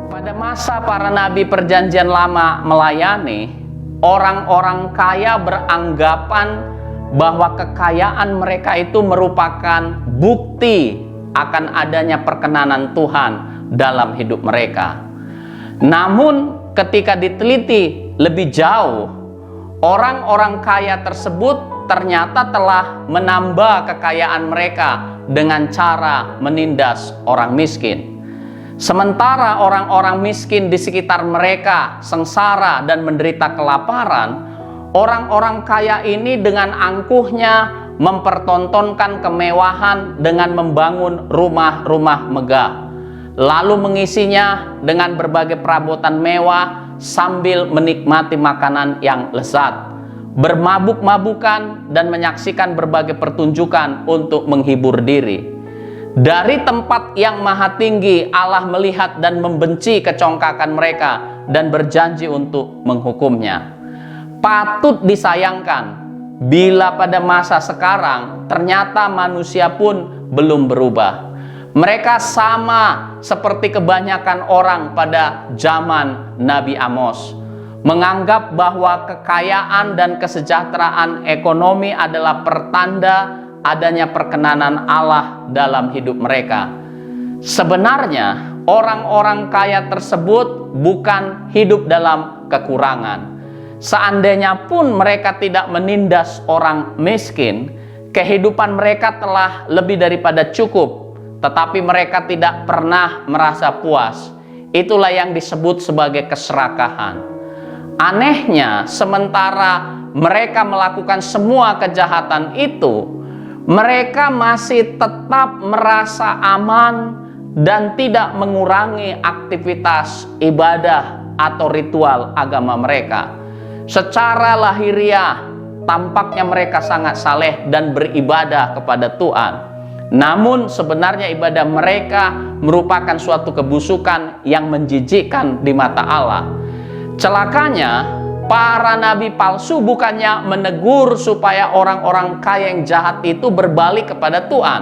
Pada masa para nabi Perjanjian Lama melayani, orang-orang kaya beranggapan bahwa kekayaan mereka itu merupakan bukti akan adanya perkenanan Tuhan dalam hidup mereka. Namun ketika diteliti lebih jauh, orang-orang kaya tersebut ternyata telah menambah kekayaan mereka dengan cara menindas orang miskin. Sementara orang-orang miskin di sekitar mereka sengsara dan menderita kelaparan, orang-orang kaya ini dengan angkuhnya mempertontonkan kemewahan dengan membangun rumah-rumah megah, lalu mengisinya dengan berbagai perabotan mewah sambil menikmati makanan yang lezat, bermabuk-mabukan dan menyaksikan berbagai pertunjukan untuk menghibur diri. Dari tempat yang maha tinggi, Allah melihat dan membenci kecongkakan mereka dan berjanji untuk menghukumnya. Patut disayangkan bila pada masa sekarang ternyata manusia pun belum berubah. Mereka sama seperti kebanyakan orang pada zaman Nabi Amos, menganggap bahwa kekayaan dan kesejahteraan ekonomi adalah pertanda adanya perkenanan Allah dalam hidup mereka. Sebenarnya orang-orang kaya tersebut bukan hidup dalam kekurangan. Seandainya pun mereka tidak menindas orang miskin, kehidupan mereka telah lebih daripada cukup, tetapi mereka tidak pernah merasa puas. Itulah yang disebut sebagai keserakahan. Anehnya, sementara mereka melakukan semua kejahatan itu, mereka masih tetap merasa aman dan tidak mengurangi aktivitas ibadah atau ritual agama mereka. Secara lahiriah, tampaknya mereka sangat saleh dan beribadah kepada Tuhan. Namun sebenarnya ibadah mereka merupakan suatu kebusukan yang menjijikkan di mata Allah. Celakanya, para nabi palsu bukannya menegur supaya orang-orang kaya yang jahat itu berbalik kepada Tuhan.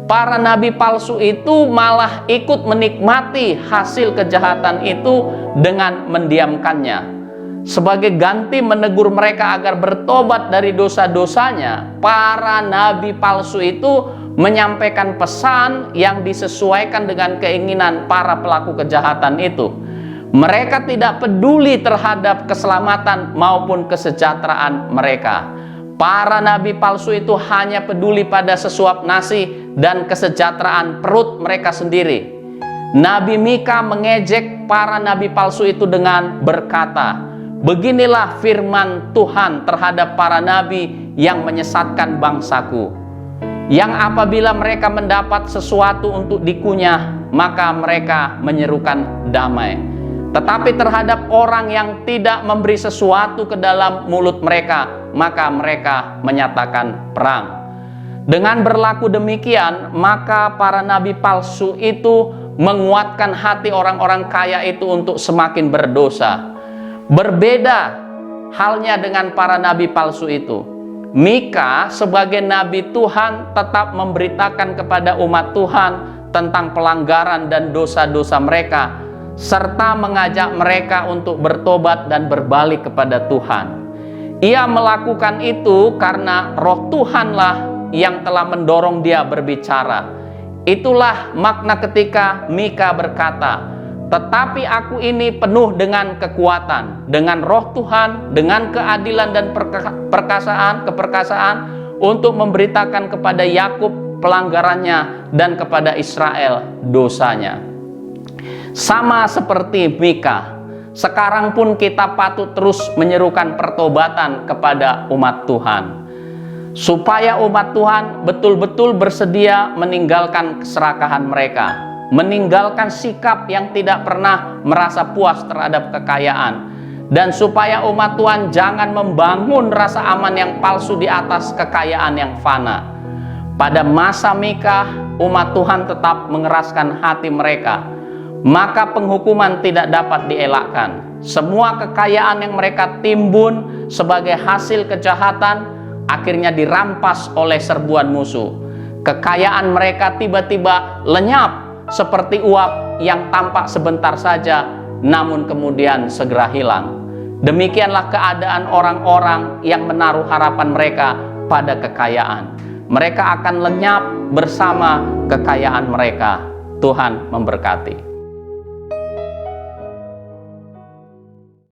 Para nabi palsu itu malah ikut menikmati hasil kejahatan itu dengan mendiamkannya. Sebagai ganti menegur mereka agar bertobat dari dosa-dosanya, para nabi palsu itu menyampaikan pesan yang disesuaikan dengan keinginan para pelaku kejahatan itu. Mereka tidak peduli terhadap keselamatan maupun kesejahteraan mereka. Para nabi palsu itu hanya peduli pada sesuap nasi dan kesejahteraan perut mereka sendiri. Nabi Mika mengejek para nabi palsu itu dengan berkata, "Beginilah firman Tuhan terhadap para nabi yang menyesatkan bangsaku, yang apabila mereka mendapat sesuatu untuk dikunyah, maka mereka menyerukan damai. Tetapi terhadap orang yang tidak memberi sesuatu ke dalam mulut mereka, maka mereka menyatakan perang." Dengan berlaku demikian, maka para nabi palsu itu menguatkan hati orang-orang kaya itu untuk semakin berdosa. Berbeda halnya dengan para nabi palsu itu. Mika sebagai nabi Tuhan tetap memberitakan kepada umat Tuhan tentang pelanggaran dan dosa-dosa mereka, serta mengajak mereka untuk bertobat dan berbalik kepada Tuhan. Ia melakukan itu karena Roh Tuhanlah yang telah mendorong dia berbicara. Itulah makna ketika Mika berkata, "Tetapi aku ini penuh dengan kekuatan, dengan Roh Tuhan, dengan keadilan dan keperkasaan untuk memberitakan kepada Yakub pelanggarannya dan kepada Israel dosanya." Sama seperti Mika, sekarang pun kita patut terus menyerukan pertobatan kepada umat Tuhan, supaya umat Tuhan betul-betul bersedia meninggalkan keserakahan mereka, meninggalkan sikap yang tidak pernah merasa puas terhadap kekayaan, dan supaya umat Tuhan jangan membangun rasa aman yang palsu di atas kekayaan yang fana. Pada masa Mika, umat Tuhan tetap mengeraskan hati mereka, maka penghukuman tidak dapat dielakkan. Semua kekayaan yang mereka timbun sebagai hasil kejahatan akhirnya dirampas oleh serbuan musuh. Kekayaan mereka tiba-tiba lenyap seperti uap yang tampak sebentar saja, namun kemudian segera hilang. Demikianlah keadaan orang-orang yang menaruh harapan mereka pada kekayaan. Mereka akan lenyap bersama kekayaan mereka. Tuhan memberkati.